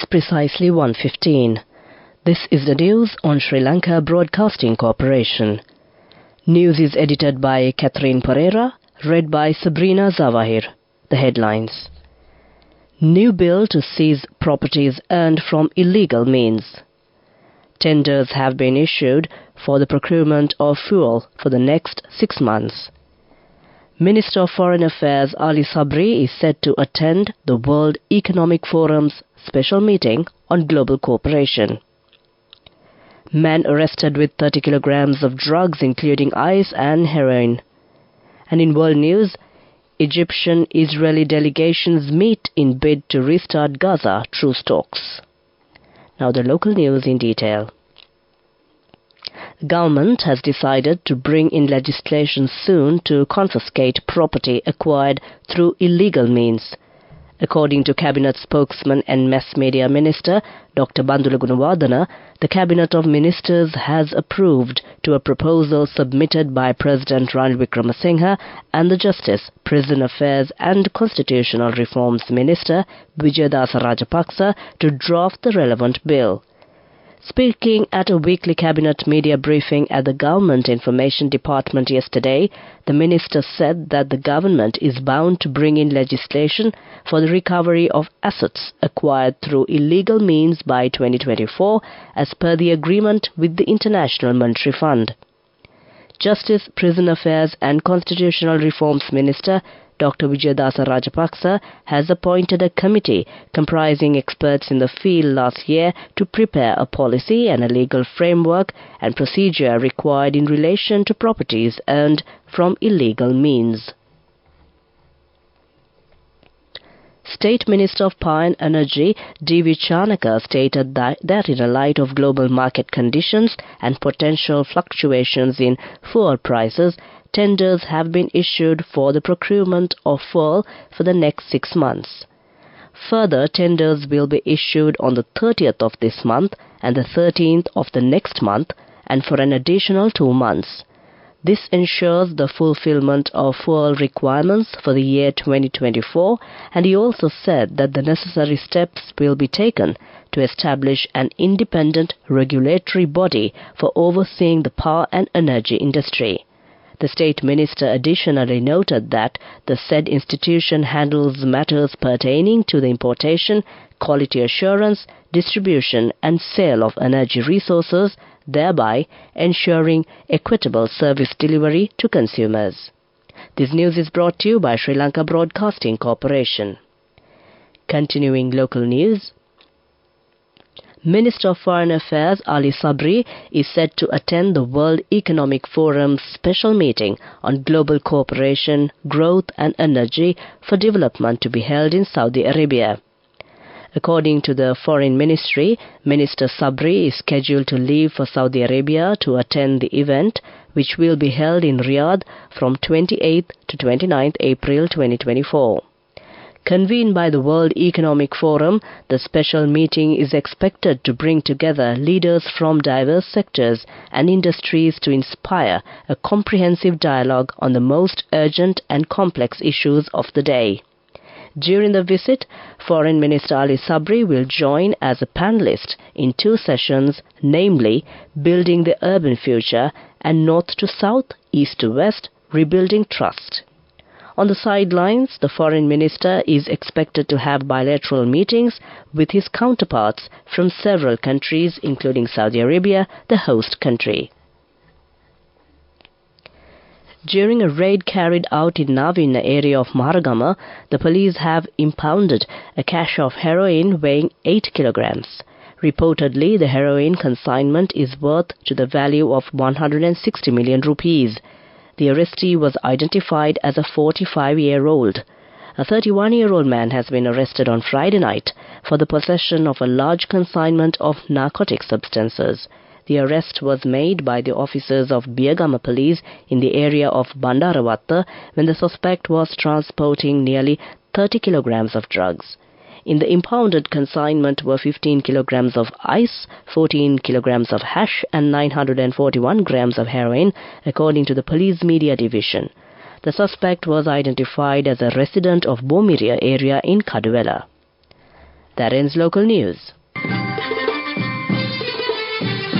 It's precisely 1:15. This is the news on Sri Lanka Broadcasting Corporation. News is edited by Catherine Pereira, read by Sabrina Zawahir. The headlines. New bill to seize properties earned from illegal means. Tenders have been issued for the procurement of fuel for the next 6 months. Minister of Foreign Affairs Ali Sabri is set to attend the World Economic Forum's special meeting on global cooperation. Man arrested with 30 kilograms of drugs including ice and heroin. And in world news, Egyptian-Israeli delegations meet in bid to restart Gaza through talks. Now the local news in detail. The government has decided to bring in legislation soon to confiscate property acquired through illegal means. According to Cabinet spokesman and Mass Media Minister Dr. Bandula Gunawardena, the Cabinet of Ministers has approved to a proposal submitted by President Ranil Wickremesinghe and the Justice, Prison Affairs and Constitutional Reforms Minister Vijayadasa Rajapaksa to draft the relevant bill. Speaking at a weekly Cabinet media briefing at the Government Information Department yesterday, the minister said that the government is bound to bring in legislation for the recovery of assets acquired through illegal means by 2024 as per the agreement with the International Monetary Fund. Justice, Prison Affairs and Constitutional Reforms Minister Dr. Vijayadasa Rajapaksa has appointed a committee comprising experts in the field last year to prepare a policy and a legal framework and procedure required in relation to properties earned from illegal means. State Minister of Power and Energy D.V. Chanaka stated that in the light of global market conditions and potential fluctuations in fuel prices, tenders have been issued for the procurement of fuel for the next 6 months. Further tenders will be issued on the 30th of this month and the 13th of the next month and for an additional 2 months. This ensures the fulfillment of fuel requirements for the year 2024, and he also said that the necessary steps will be taken to establish an independent regulatory body for overseeing the power and energy industry. The State Minister additionally noted that the said institution handles matters pertaining to the importation, quality assurance, distribution and sale of energy resources, thereby ensuring equitable service delivery to consumers. This news is brought to you by Sri Lanka Broadcasting Corporation. Continuing local news. Minister of Foreign Affairs Ali Sabri is set to attend the World Economic Forum's special meeting on global cooperation, growth and energy for development to be held in Saudi Arabia. According to the Foreign Ministry, Minister Sabri is scheduled to leave for Saudi Arabia to attend the event, which will be held in Riyadh from 28th to 29th April 2024. Convened by the World Economic Forum, the special meeting is expected to bring together leaders from diverse sectors and industries to inspire a comprehensive dialogue on the most urgent and complex issues of the day. During the visit, Foreign Minister Ali Sabri will join as a panelist in 2 sessions, namely Building the Urban Future and North to South, East to West, Rebuilding Trust. On the sidelines, the Foreign Minister is expected to have bilateral meetings with his counterparts from several countries, including Saudi Arabia, the host country. During a raid carried out in Navi in the area of Maharagama, the police have impounded a cache of heroin weighing 8 kilograms. Reportedly, the heroin consignment is worth to the value of 160 million rupees. The arrestee was identified as a 45-year-old. A 31-year-old man has been arrested on Friday night for the possession of a large consignment of narcotic substances. The arrest was made by the officers of Biyagama police in the area of Bandaravatta when the suspect was transporting nearly 30 kilograms of drugs. In the impounded consignment were 15 kilograms of ice, 14 kilograms of hash and 941 grams of heroin, according to the police media division. The suspect was identified as a resident of Bomiria area in Kaduvela. That ends local news.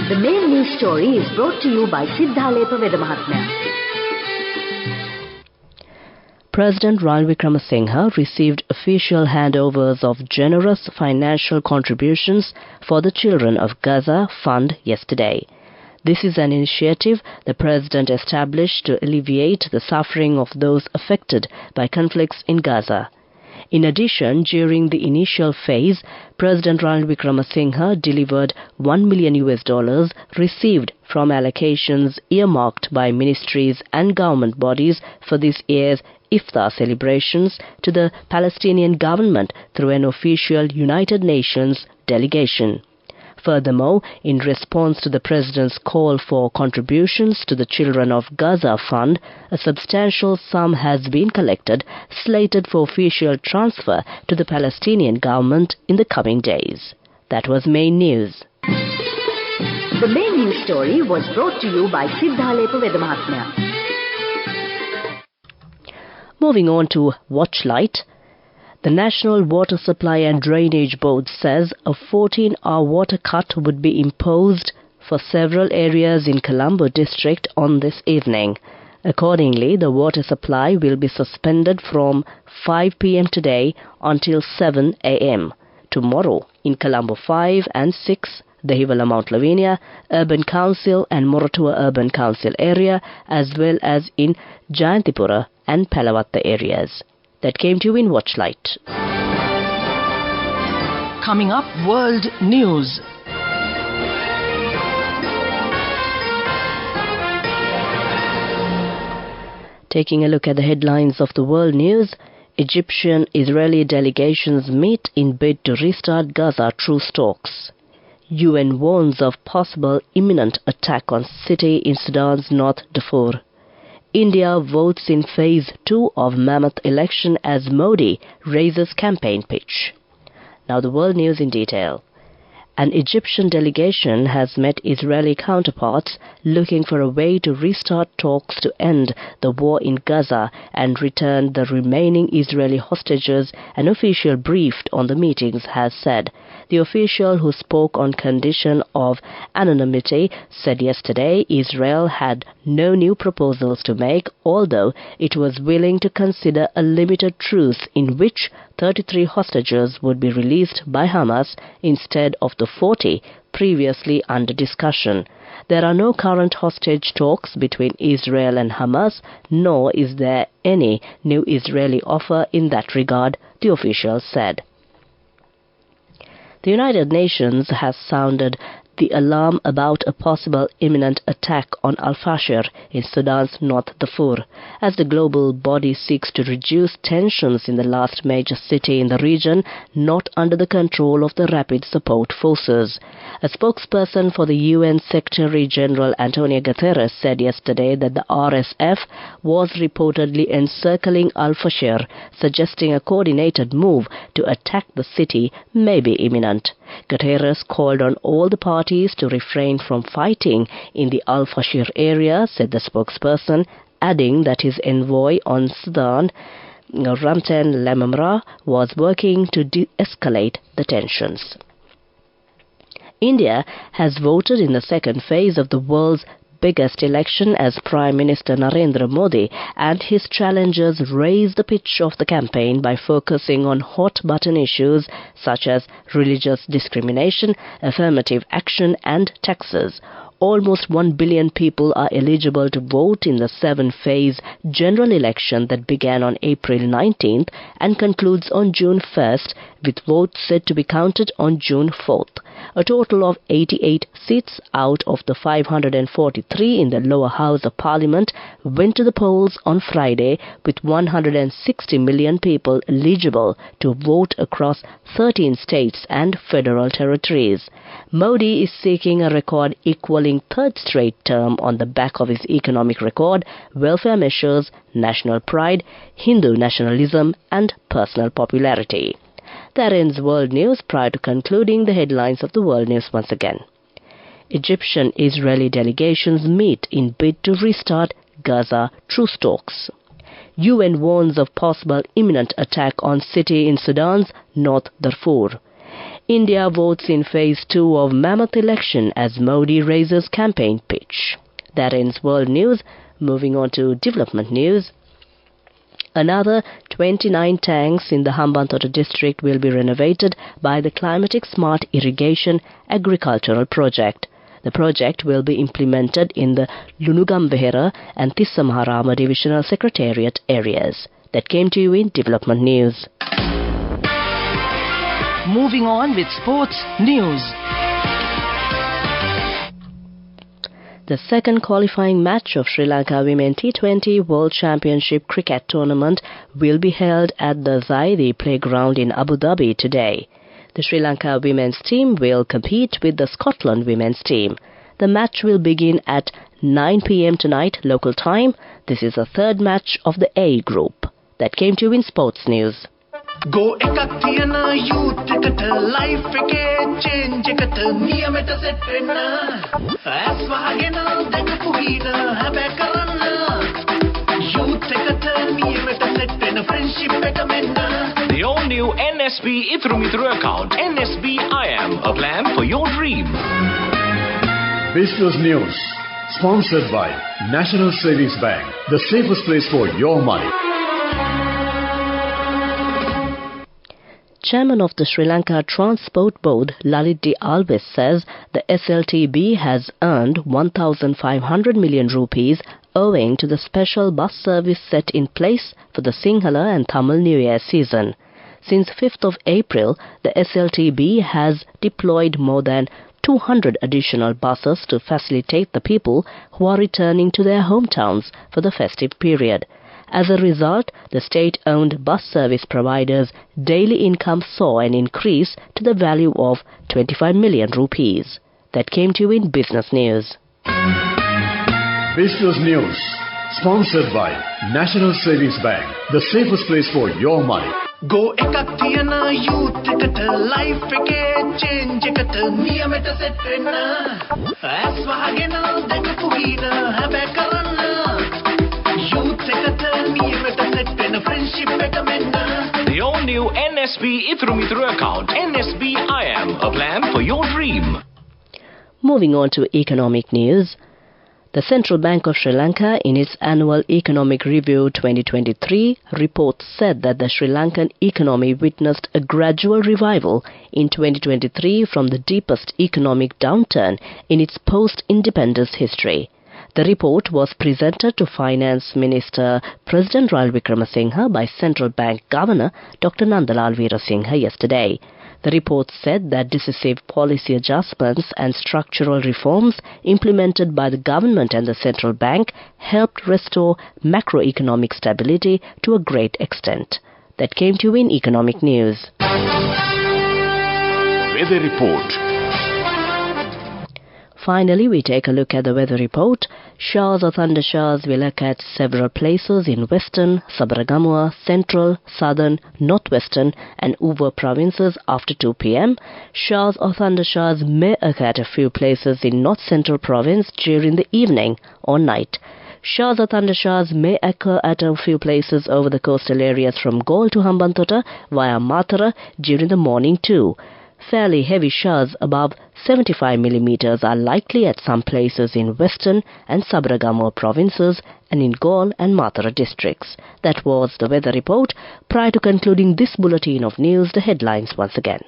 The main news story is brought to you by Sinhala Mahatmya. President Ranil Wickremesinghe received official handovers of generous financial contributions for the Children of Gaza Fund yesterday. This is an initiative the President established to alleviate the suffering of those affected by conflicts in Gaza. In addition, during the initial phase, President Ranil Wickremesinghe delivered $1 million received from allocations earmarked by ministries and government bodies for this year's Iftar celebrations to the Palestinian government through an official United Nations delegation. Furthermore, in response to the President's call for contributions to the Children of Gaza Fund, a substantial sum has been collected, slated for official transfer to the Palestinian government in the coming days. That was main news. The main news story was brought to you by Sinhala Mahatmya. Moving on to Watchlight. The National Water Supply and Drainage Board says a 14-hour water cut would be imposed for several areas in Colombo district on this evening. Accordingly, the water supply will be suspended from 5 p.m. today until 7 a.m. tomorrow in Colombo 5 and 6, Dahiwala Mount Lavinia Urban Council and Moratuwa Urban Council area, as well as in Jayantipura and Palawatta areas. That came to you in Watchlight. Coming up, World News. Taking a look at the headlines of the world news, Egyptian-Israeli delegations meet in bid to restart Gaza truce talks. UN warns of possible imminent attack on city in Sudan's North Darfur. India votes in Phase 2 of Mammoth election as Modi raises campaign pitch. Now the world news in detail. An Egyptian delegation has met Israeli counterparts looking for a way to restart talks to end the war in Gaza and return the remaining Israeli hostages, an official briefed on the meetings has said. The official, who spoke on condition of anonymity, said yesterday Israel had no new proposals to make, although it was willing to consider a limited truce in which 33 hostages would be released by Hamas instead of the 40 previously under discussion. There are no current hostage talks between Israel and Hamas, nor is there any new Israeli offer in that regard, the official said. The United Nations has sounded the alarm about a possible imminent attack on Al-Fashir in Sudan's North Darfur, as the global body seeks to reduce tensions in the last major city in the region, not under the control of the Rapid Support Forces. A spokesperson for the UN Secretary-General Antonio Guterres said yesterday that the RSF was reportedly encircling Al-Fashir, suggesting a coordinated move to attack the city may be imminent. Guterres called on all the parties to refrain from fighting in the Al-Fashir area, said the spokesperson, adding that his envoy on Sudan, Ramtan Lamamra, was working to de-escalate the tensions. India has voted in the second phase of the world's biggest election as Prime Minister Narendra Modi and his challengers raised the pitch of the campaign by focusing on hot-button issues such as religious discrimination, affirmative action and taxes. Almost 1 billion people are eligible to vote in the 7-phase general election that began on April 19th and concludes on June 1st, with votes set to be counted on June 4th. A total of 88 seats out of the 543 in the lower house of Parliament went to the polls on Friday, with 160 million people eligible to vote across 13 states and federal territories. Modi is seeking a record equaling third straight term on the back of his economic record, welfare measures, national pride, Hindu nationalism and personal popularity. That ends World News. Prior to concluding, the headlines of the World News once again. Egyptian-Israeli delegations meet in bid to restart Gaza truce talks. UN warns of possible imminent attack on city in Sudan's North Darfur. India votes in Phase 2 of Mammoth election as Modi raises campaign pitch. That ends world news. Moving on to development news. Another 29 tanks in the Hambantota district will be renovated by the Climatic Smart Irrigation Agricultural Project. The project will be implemented in the Lunugambehera and Tissamaharama Divisional Secretariat areas. That came to you in development news. Moving on with sports news. The second qualifying match of Sri Lanka Women T20 World Championship Cricket Tournament will be held at the Zaidi Playground in Abu Dhabi today. The Sri Lanka women's team will compete with the Scotland women's team. The match will begin at 9 p.m. tonight local time. This is the third match of the A group. That came to you in sports news. Go ekakthiyana youth eකට life එකේ change එකට නියමෙට set වෙන්න as වහගෙන දැකපු හින හැබැ කරන්න youth එකට නියමෙට set වෙන friendship එක මෙන්න. The all new NSB Ithru account, NSB IM, a plan for your dream. Business News, sponsored by National Savings Bank, the safest place for your money. Chairman of the Sri Lanka Transport Board, Lalit D. Alves, says the SLTB has earned 1,500 million rupees owing to the special bus service set in place for the Sinhala and Tamil New Year season. Since 5th of April, the SLTB has deployed more than 200 additional buses to facilitate the people who are returning to their hometowns for the festive period. As a result, the state-owned bus service providers' daily income saw an increase to the value of 25 million rupees. That came to you in business news. Business News, sponsored by National Savings Bank, the safest place for your money. Go ekakthiyana youth එකට life එකේ change එකට නියමෙට set වෙන්න as වහගෙන දැකපු හින හැබැ කරන්න youth එකට නියමෙට set වෙන friendship එක මෙන්න. The all new NSB Ithru account, NSB IM, a plan for your dream. Moving on to economic news. The Central Bank of Sri Lanka, in its annual Economic Review 2023 report, said that the Sri Lankan economy witnessed a gradual revival in 2023 from the deepest economic downturn in its post-independence history. The report was presented to Finance Minister President Ranil Wickremesinghe by Central Bank Governor Dr. Nandalal Veerasinghe yesterday. The report said that decisive policy adjustments and structural reforms implemented by the government and the central bank helped restore macroeconomic stability to a great extent. That came to you in economic news. Weather report. Finally, we take a look at the weather report. Showers or thundershowers will occur at several places in western, Sabaragamuwa, central, southern, northwestern and Uva provinces after 2 p.m. Showers or thundershowers may occur at a few places in north-central province during the evening or night. Showers or thundershowers may occur at a few places over the coastal areas from Galle to Hambantota via Matara during the morning too. Fairly heavy showers above 75 millimeters are likely at some places in western and Sabaragamuwa provinces and in Galle and Matara districts. That was the weather report. Prior to concluding this bulletin of news, the headlines once again.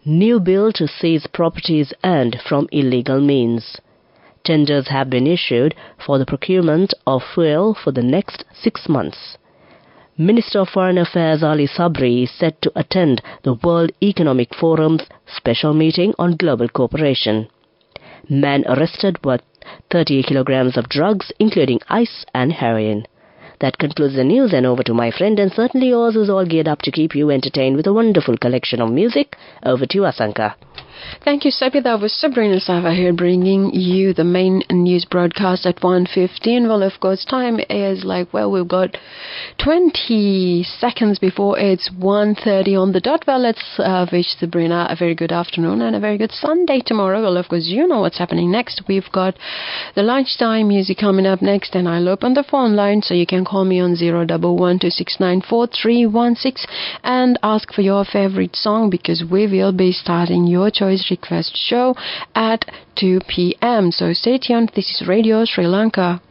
New bill to seize properties earned from illegal means. Tenders have been issued for the procurement of fuel for the next 6 months. Minister of Foreign Affairs Ali Sabri is set to attend the World Economic Forum's special meeting on global cooperation. Man arrested with 30 kilograms of drugs, including ice and heroin. That concludes the news, and over to my friend and certainly yours, who's all geared up to keep you entertained with a wonderful collection of music. Over to you, Asanka. Thank you, Seppi. That was Sabrina Sava here bringing you the main news broadcast at 1:15. Well, of course, time is we've got 20 seconds before it's 1:30 on the dot. Well, let's wish Sabrina a very good afternoon and a very good Sunday tomorrow. Well, of course, you know what's happening next. We've got the lunchtime music coming up next, and I'll open the phone line so you can call me on 011-269-4316 and ask for your favorite song, because we will be starting your choice request show at 2 p.m. So stay tuned. This is Radio Sri Lanka.